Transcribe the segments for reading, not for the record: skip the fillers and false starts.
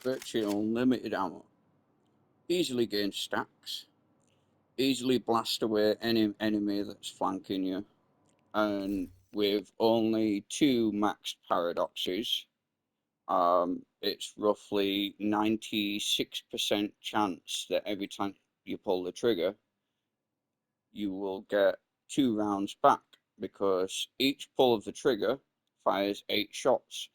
virtually unlimited ammo, easily gain stacks, easily blast away any enemy that's flanking you, and with only 2 maxed paradoxes, it's roughly 96% chance that every time you pull the trigger, you will get 2 rounds back, because each pull of the trigger fires 8 shots.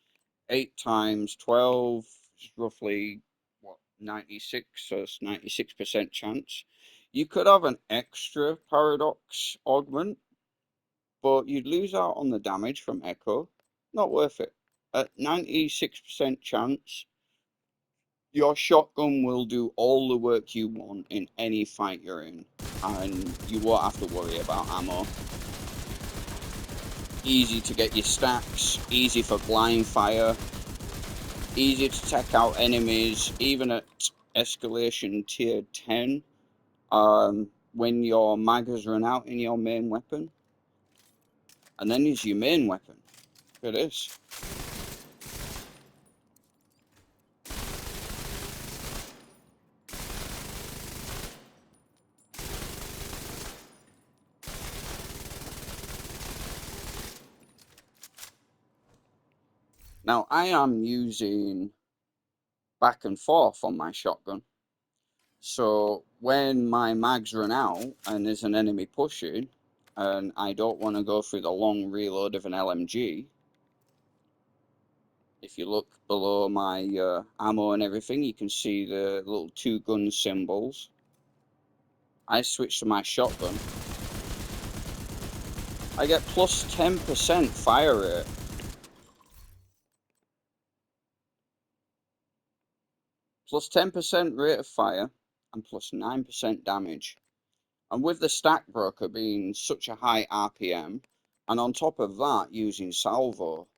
8 times 12 is roughly, what, 96, so it's 96% chance. You could have an extra paradox augment, but you'd lose out on the damage from Echo. Not worth it. At 96% chance, your shotgun will do all the work you want in any fight you're in, and you won't have to worry about ammo. Easy to get your stacks, easy for blind fire, easy to take out enemies, even at escalation tier 10, when your mag has run out in your main weapon. And then there's your main weapon. Look at this. Now, I am using back and forth on my shotgun. So when my mags run out and there's an enemy pushing, and I don't want to go through the long reload of an LMG, if you look below my ammo and everything, you can see the little 2 gun symbols. I switch to my shotgun. I get plus 10% fire rate. Plus 10% rate of fire and plus 9% damage. And with the stack broker being such a high RPM, and on top of that using salvo,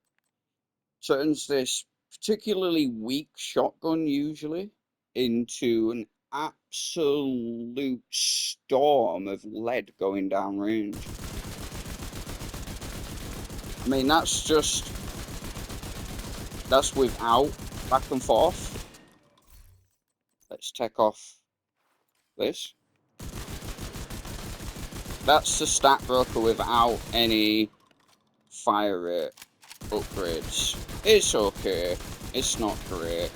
turns this particularly weak shotgun usually into an absolute storm of lead going down range. I mean, that's without back and forth. Let's take off this. That's the stat broker without any fire rate upgrades. It's okay. It's not great.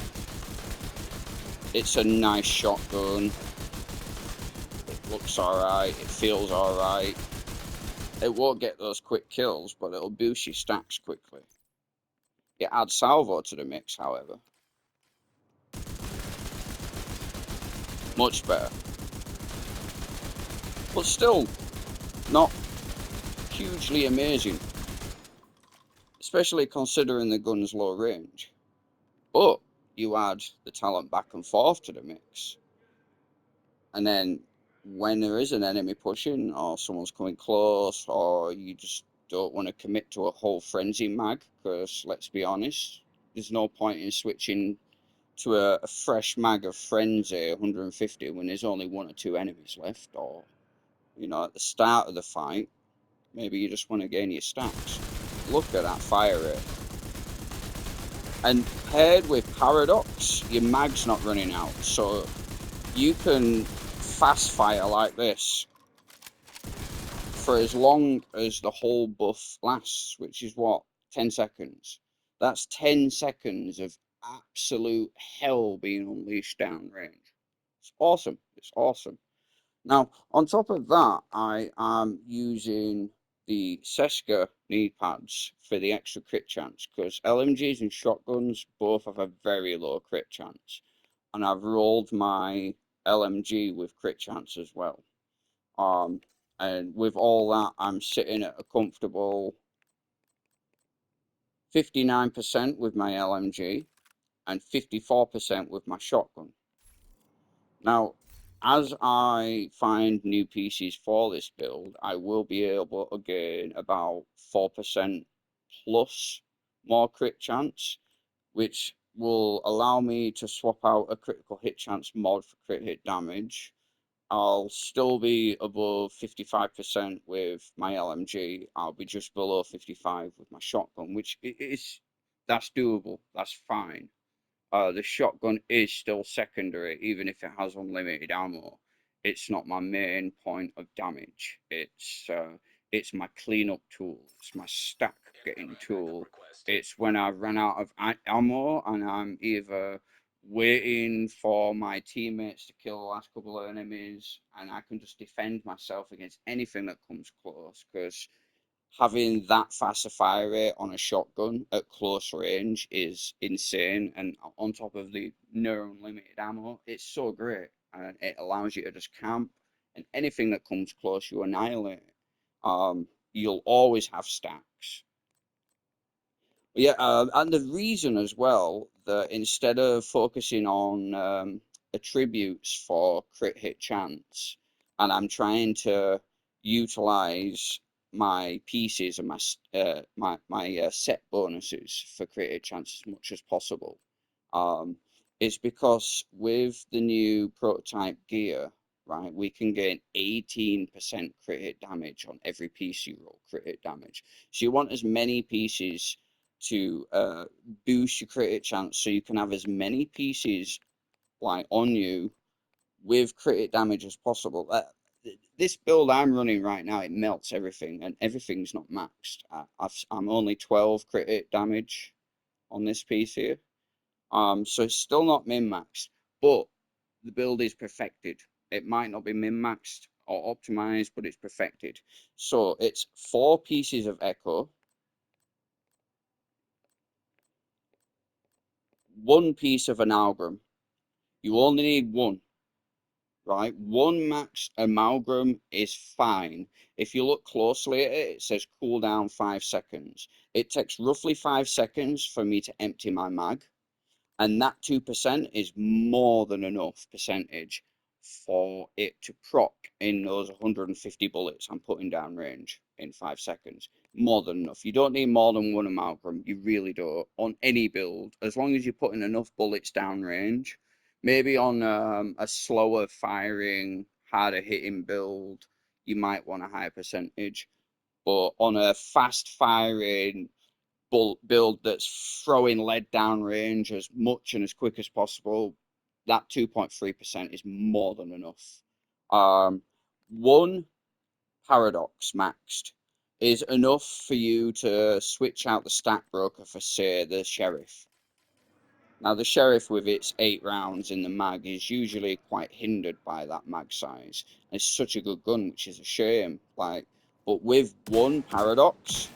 It's a nice shotgun. It looks alright. It feels alright. It won't get those quick kills, but it'll boost your stacks quickly. You add salvo to the mix, however. Much better. But still, not hugely amazing. Especially considering the gun's low range. But you add the talent back and forth to the mix. And then when there is an enemy pushing, or someone's coming close, or you just don't want to commit to a whole frenzy mag, because let's be honest, there's no point in switching to a fresh mag of frenzy 150 when there's only 1 or 2 enemies left, or at the start of the fight, maybe you just want to gain your stacks. Look at that fire rate. And paired with paradox, your mag's not running out, so you can fast fire like this for as long as the whole buff lasts, which is what, 10 seconds. That's 10 seconds of absolute hell being unleashed down range. It's awesome. It's awesome. Now, on top of that, I am using the Seska knee pads for the extra crit chance, because LMGs and shotguns both have a very low crit chance. And I've rolled my LMG with crit chance as well. And with all that, I'm sitting at a comfortable 59% with my LMG and 54% with my shotgun. Now, as I find new PCs for this build, I will be able to gain about 4% plus more crit chance, which will allow me to swap out a critical hit chance mod for crit hit damage. I'll still be above 55% with my LMG. I'll be just below 55 with my shotgun, which that's doable. That's fine. The shotgun is still secondary, even if it has unlimited ammo. It's not my main point of damage. It's my cleanup tool. It's my stack getting tool. It's when I run out of ammo and I'm either waiting for my teammates to kill the last couple of enemies, and I can just defend myself against anything that comes close. Because having that faster fire rate on a shotgun at close range is insane. And on top of the near unlimited ammo, it's so great. And it allows you to just camp, and anything that comes close, you annihilate. You'll always have stacks. Yeah, and the reason as well that instead of focusing on attributes for crit hit chance, and I'm trying to utilize my pieces and my set bonuses for crit hit chance as much as possible, um, it's because with the new prototype gear, right, we can gain 18% crit hit damage on every piece you roll crit hit damage. So you want as many pieces to boost your crit chance, so you can have as many pieces like on you with crit damage as possible. This build I'm running right now, it melts everything, and everything's not maxed. I'm only 12 crit damage on this piece here, so it's still not min maxed, but the build is perfected. It might not be min maxed or optimized, but it's perfected. So it's 4 pieces of echo, 1 piece of amalgam. You only need 1, right? 1 max amalgam is fine. If you look closely at it, it says cooldown 5 seconds. It takes roughly 5 seconds for me to empty my mag, and that 2% is more than enough percentage for it to proc in those 150 bullets I'm putting down range in 5 seconds. More than enough. You don't need more than 1 amalgam. You really don't. On any build, as long as you're putting enough bullets down range, maybe on a slower firing, harder hitting build, you might want a higher percentage. But on a fast firing, build that's throwing lead down range as much and as quick as possible, that 2.3% is more than enough. 1 paradox maxed is enough for you to switch out the stack broker for, say, the sheriff. Now, the sheriff with its 8 rounds in the mag is usually quite hindered by that mag size. It's such a good gun, which is a shame. But with 1 paradox,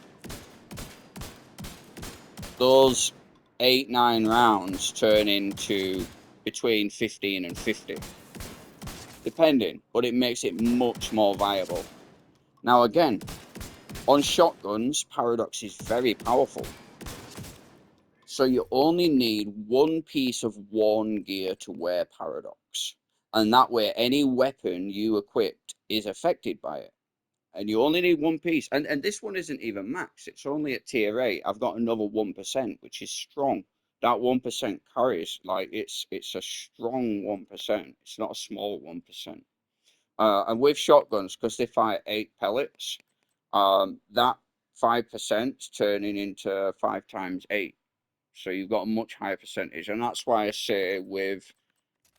those 8-9 rounds turn into between 15 and 50, depending, but it makes it much more viable. Now, again, on shotguns, paradox is very powerful. So you only need 1 piece of worn gear to wear paradox, and that way any weapon you equipped is affected by it. And you only need 1 piece. And this one isn't even max. It's only at tier 8. I've got another 1%, which is strong. That 1% carries, like, it's a strong 1%. It's not a small 1%. And with shotguns, because they fire 8 pellets, that 5% turning into 5 times 8. So you've got a much higher percentage. And that's why I say with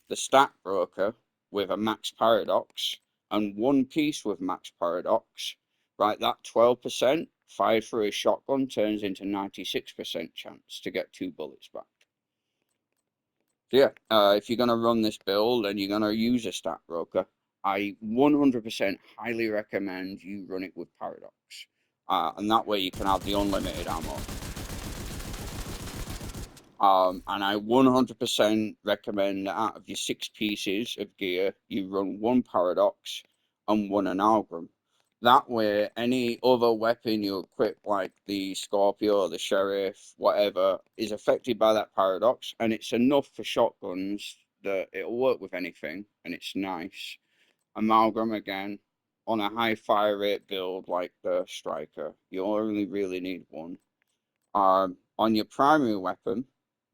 the stack broker with a max paradox and 1 piece with max paradox, right, that 12% fired through a shotgun turns into 96% chance to get 2 bullets back. So yeah, if you're going to run this build and you're going to use a stack broker, I 100% highly recommend you run it with paradox. And that way you can have the unlimited ammo. And I 100% recommend that out of your 6 pieces of gear, you run 1 paradox and 1 amalgam. That way, any other weapon you equip, like the Scorpio, the Sheriff, whatever, is affected by that paradox, and it's enough for shotguns that it'll work with anything, and it's nice. Amalgam again, on a high fire rate build like the Striker, you only really need 1. On your primary weapon,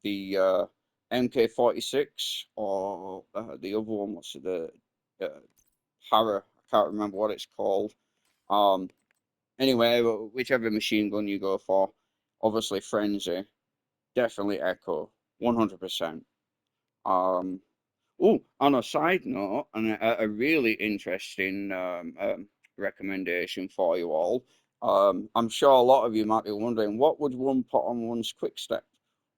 the MK46 or the other one, what's it, the Para, I can't remember what it's called. Um, anyway, whichever machine gun you go for, obviously Frenzy, definitely Echo. 100%. Um, oh, on a side note, and a really interesting recommendation for you all. I'm sure a lot of you might be wondering, what would one put on one's quick step?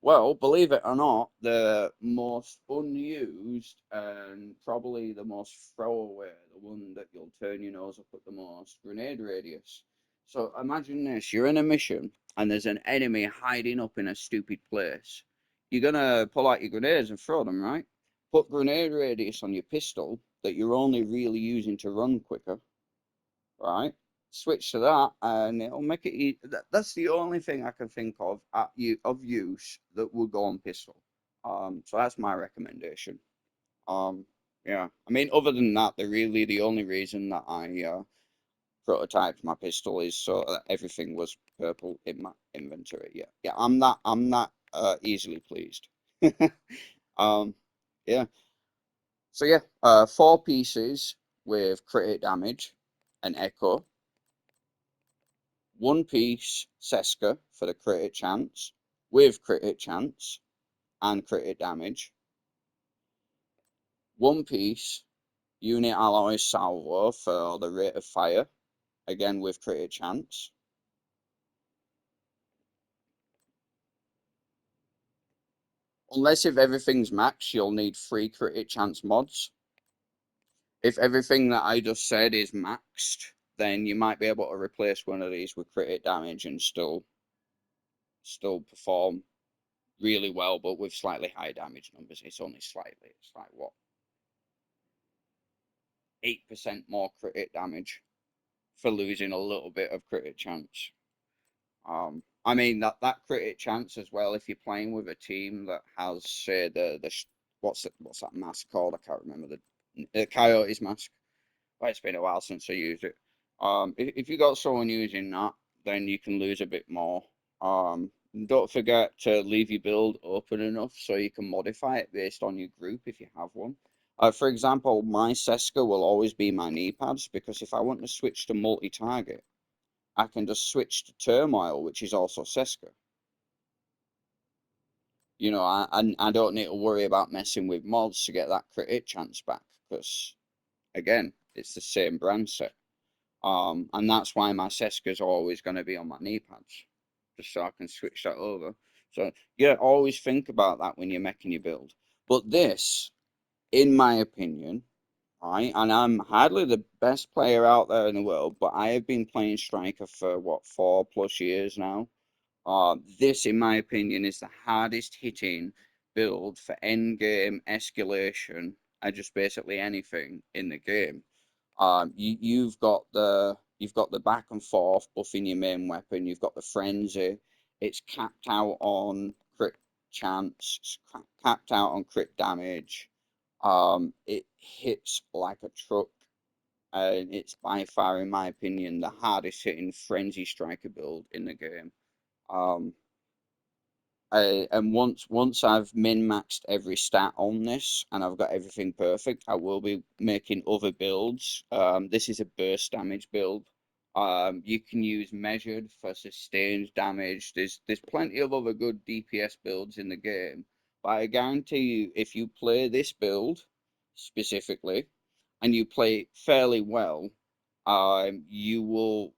Well, believe it or not, the most unused and probably the most throwaway, the one that you'll turn your nose up at the most, grenade radius. So imagine this, you're in a mission and there's an enemy hiding up in a stupid place. You're gonna pull out your grenades and throw them, right? Put grenade radius on your pistol that you're only really using to run quicker, right? Switch to that, and it'll make it. That's the only thing I can think of of use that would go on pistol. So that's my recommendation. Um, yeah. I mean, other than that, the only reason that I prototyped my pistol is so that everything was purple in my inventory. Yeah, yeah. I'm that easily pleased. Um, yeah. So yeah, four pieces with crit damage and echo. One piece Seska for the crit chance with crit chance and crit damage. One piece unit alloy salvo for the rate of fire, again with crit chance. Unless if everything's maxed, you'll need 3 crit chance mods. If everything that I just said is maxed, then you might be able to replace one of these with crit damage and still perform really well, but with slightly high damage numbers. It's only slightly. It's like what, 8% more crit damage for losing a little bit of crit chance. I mean that crit chance as well. If you're playing with a team that has, say, what's that mask called? I can't remember the Coyotes mask. Well, it's been a while since I used it. If you got someone using that, then you can lose a bit more. Don't forget to leave your build open enough so you can modify it based on your group if you have one. For example, my Seska will always be my knee pads because if I want to switch to multi-target, I can just switch to Turmoil, which is also Seska. You know, I don't need to worry about messing with mods to get that crit hit chance back because, again, it's the same brand set. And that's why my Seska's always going to be on my knee pads, just so I can switch that over. So, yeah, always think about that when you're making your build. But this, in my opinion, right, and I'm hardly the best player out there in the world, but I have been playing Striker for what, 4+ years now. This, in my opinion, is the hardest hitting build for end game escalation and just basically anything in the game. You've got the back and forth buffing your main weapon. You've got the frenzy. It's capped out on crit chance. It's capped out on crit damage. It hits like a truck, and it's by far, in my opinion, the hardest hitting frenzy striker build in the game. Um, and once I've min-maxed every stat on this and I've got everything perfect, I will be making other builds. This is a burst damage build. You can use measured for sustained damage. There's plenty of other good DPS builds in the game, but I guarantee you, if you play this build specifically and you play it fairly well, you will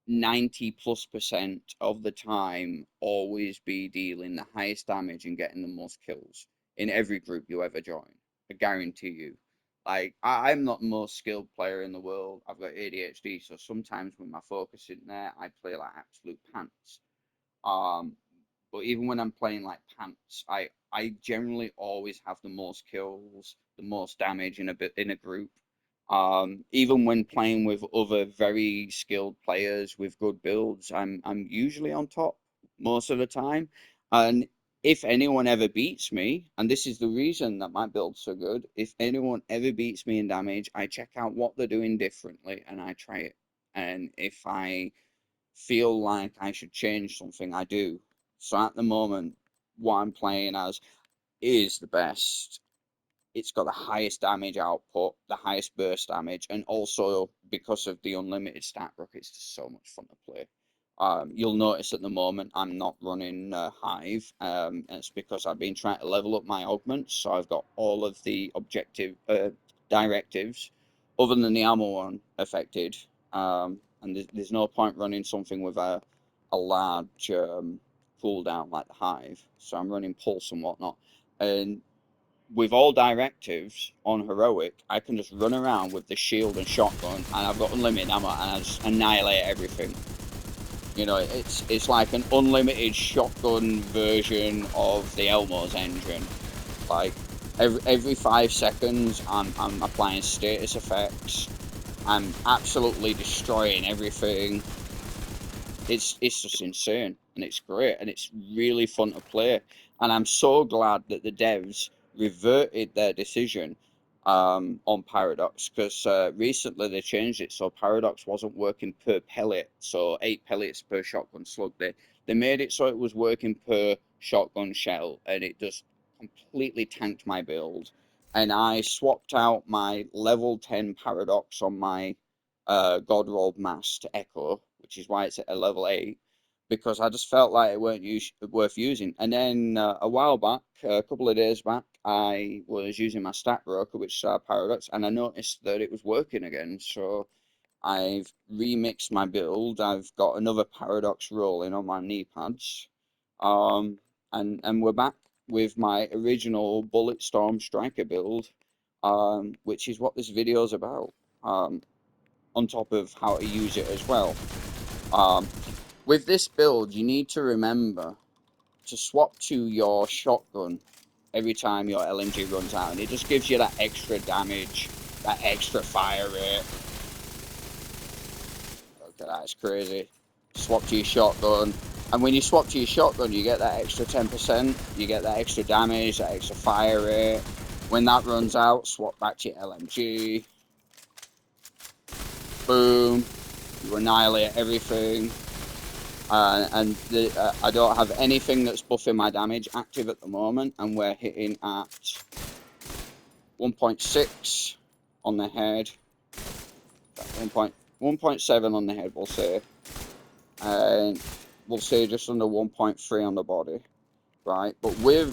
90+% of the time always be dealing the highest damage and getting the most kills in every group you ever join. I guarantee you. Like, I'm not the most skilled player in the world. I've got ADHD, so sometimes when my focus isn't there, I play like absolute pants. Um, but even when I'm playing like pants, I generally always have the most kills, the most damage in a group. Even when playing with other very skilled players with good builds, I'm usually on top most of the time. And if anyone ever beats me, and this is the reason that my build's so good, if anyone ever beats me in damage, I check out what they're doing differently and I try it. And if I feel like I should change something, I do. So at the moment, what I'm playing as is the best. It's got the highest damage output, the highest burst damage, and also because of the unlimited stat book, it's just so much fun to play. You'll notice at the moment I'm not running Hive. And it's because I've been trying to level up my augments, so I've got all of the objective directives, other than the ammo one, affected. And there's no point running something with a large cooldown like the Hive. So I'm running Pulse and whatnot. And with all directives on heroic, I can just run around with the shield and shotgun, and I've got unlimited ammo, and I just annihilate everything. You know, it's like an unlimited shotgun version of the Elmo's engine. Like every 5 seconds, I'm applying status effects. I'm absolutely destroying everything. It's just insane, and it's great, and it's really fun to play. And I'm so glad that the devs reverted their decision on Paradox, because recently they changed it so Paradox wasn't working per pellet, so 8 pellets per shotgun slug. They made it so it was working per shotgun shell, and it just completely tanked my build. And I swapped out my level 10 Paradox on my God Rolled Mass to Echo, which is why it's at a level 8, because I just felt like it weren't worth using. And then a while back, a couple of days back, I was using my Stat Broker, which is Paradox, and I noticed that it was working again. So I've remixed my build. I've got another Paradox rolling on my knee pads. And we're back with my original Bulletstorm Striker build, which is what this video is about. On top of how to use it as well. Um, with this build, you need to remember to swap to your shotgun every time your LMG runs out, and it just gives you that extra damage, that extra fire rate. Okay, that's crazy. Swap to your shotgun, and when you swap to your shotgun, you get that extra 10%, you get that extra damage, that extra fire rate. When that runs out, swap back to your LMG. Boom. You annihilate everything. I don't have anything that's buffing my damage active at the moment, and we're hitting at 1.6 on the head, 1.7 on the head, we'll say, and we'll say just under 1.3 on the body, right? But with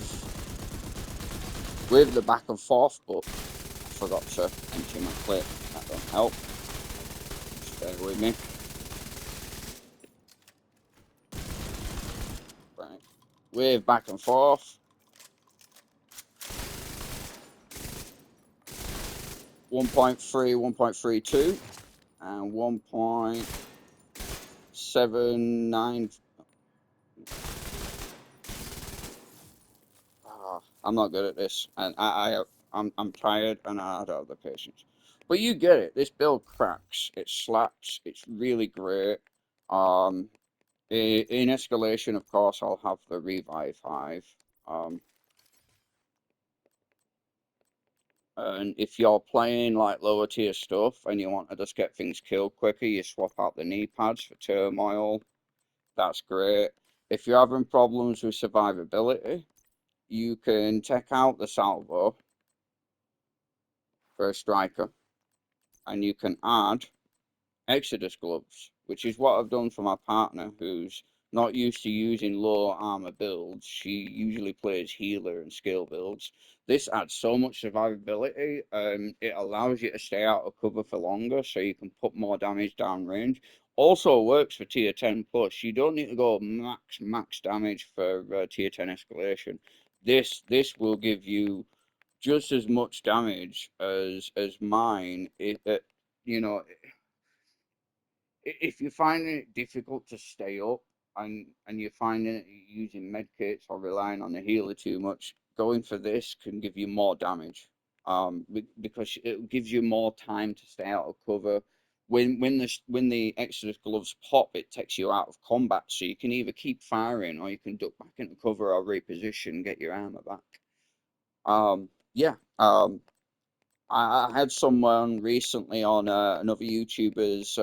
the back and forth buff, I forgot to empty my clip. That don't help. Just bear with me. Right, with back and forth. 1.3, 1.32, and 1.79. I'm not good at this, and I'm tired, and I don't have the patience. But you get it. This build cracks. It slaps. It's really great. Um, in escalation, of course, I'll have the Revive Hive. Um, and if you're playing like lower tier stuff and you want to just get things killed quicker, you swap out the knee pads for Turmoil. That's great. If you're having problems with survivability, you can take out the Salvo for a Striker, and you can add Exodus gloves, which is what I've done for my partner who's not used to using low armor builds. She usually plays healer and skill builds. This adds so much survivability. It allows you to stay out of cover for longer, so you can put more damage down range. Also works for tier 10 plus. You don't need to go max damage for tier 10 escalation. This will give you just as much damage as mine. You know, if you're finding it difficult to stay up, and you're finding it using medkits or relying on the healer too much, going for this can give you more damage. Because it gives you more time to stay out of cover. When the Exodus gloves pop, it takes you out of combat, so you can either keep firing or you can duck back into cover or reposition, get your armor back. Yeah. I had someone recently on another YouTuber's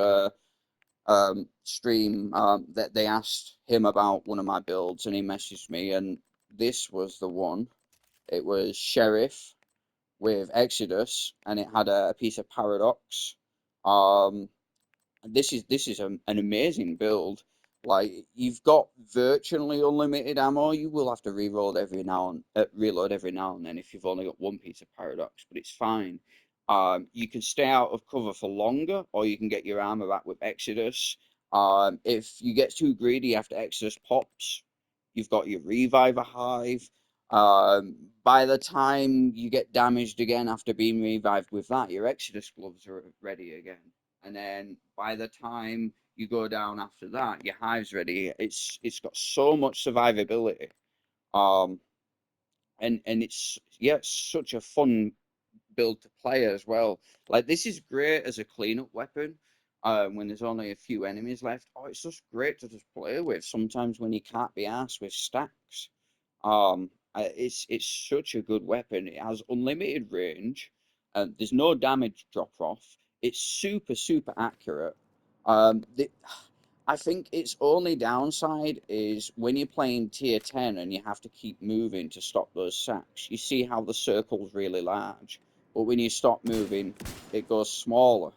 stream that they asked him about one of my builds, and he messaged me, and this was the one. It was Sheriff with Exodus, and it had a piece of Paradox. Um, this is an amazing build. Like you've got virtually unlimited ammo. You will have to reload every now and then if you've only got one piece of paradox, but it's fine. You can stay out of cover for longer, or you can get your armor back with Exodus. If you get too greedy after Exodus pops, you've got your Reviver Hive. By the time you get damaged again after being revived with that, your Exodus gloves are ready again. And then by the time you go down after that, your hive's ready. It's got so much survivability. Um, and it's yeah, it's such a fun build to play as well. Like this is great as a cleanup weapon. When there's only a few enemies left, oh, it's just great to just play with. Sometimes when you can't be asked with stacks, it's such a good weapon. It has unlimited range. There's no damage drop off. It's super accurate. The, I think its only downside is when you're playing tier 10 and you have to keep moving to stop those sacks. You see how the circle's really large, but when you stop moving, it goes smaller.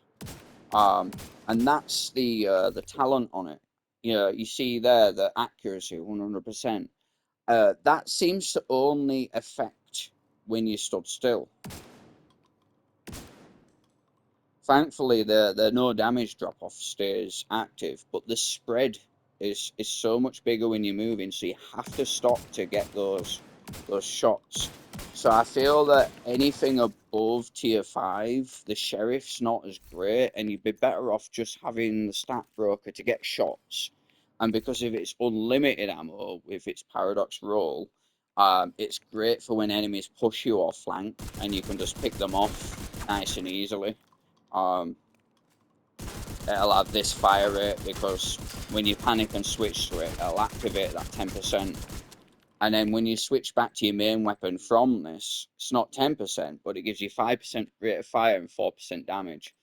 Um, and that's the talent on it. You know, you see there the accuracy, 100%. That seems to only affect when you stood still. Thankfully, the no damage drop off stays active, but the spread is so much bigger when you're moving, so you have to stop to get those shots. So I feel that anything above tier 5, the sheriff's not as great, and you'd be better off just having the stat broker to get shots. And because if it's unlimited ammo with its paradox roll, it's great for when enemies push you off flank, and you can just pick them off nice and easily. Um, it'll have this fire rate because when you panic and switch to it, it'll activate that 10%. And then when you switch back to your main weapon from this, it's not 10%, but it gives you 5% rate of fire and 4% damage.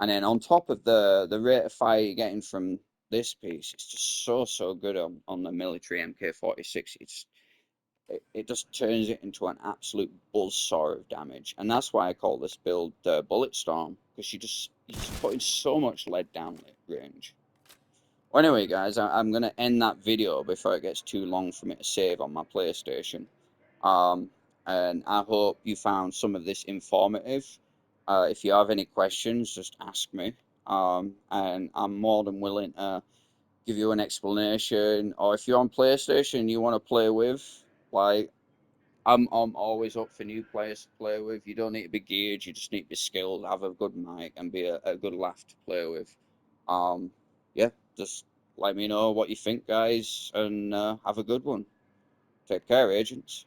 And then on top of the rate of fire you're getting from this piece, it's just so good on the military MK46. It just turns it into an absolute buzzsaw of damage, and that's why I call this build Bulletstorm, because you're just putting so much lead down range. Well, anyway, guys, I'm gonna end that video before it gets too long for me to save on my PlayStation. Um, and I hope you found some of this informative. If you have any questions, just ask me. And I'm more than willing to give you an explanation. Or if you're on PlayStation and you want to play with, like I'm always up for new players to play with. You don't need to be geared, you just need to be skilled, have a good mic, and be a good laugh to play with. Um, yeah, just let me know what you think, guys, and have a good one. Take care, agents.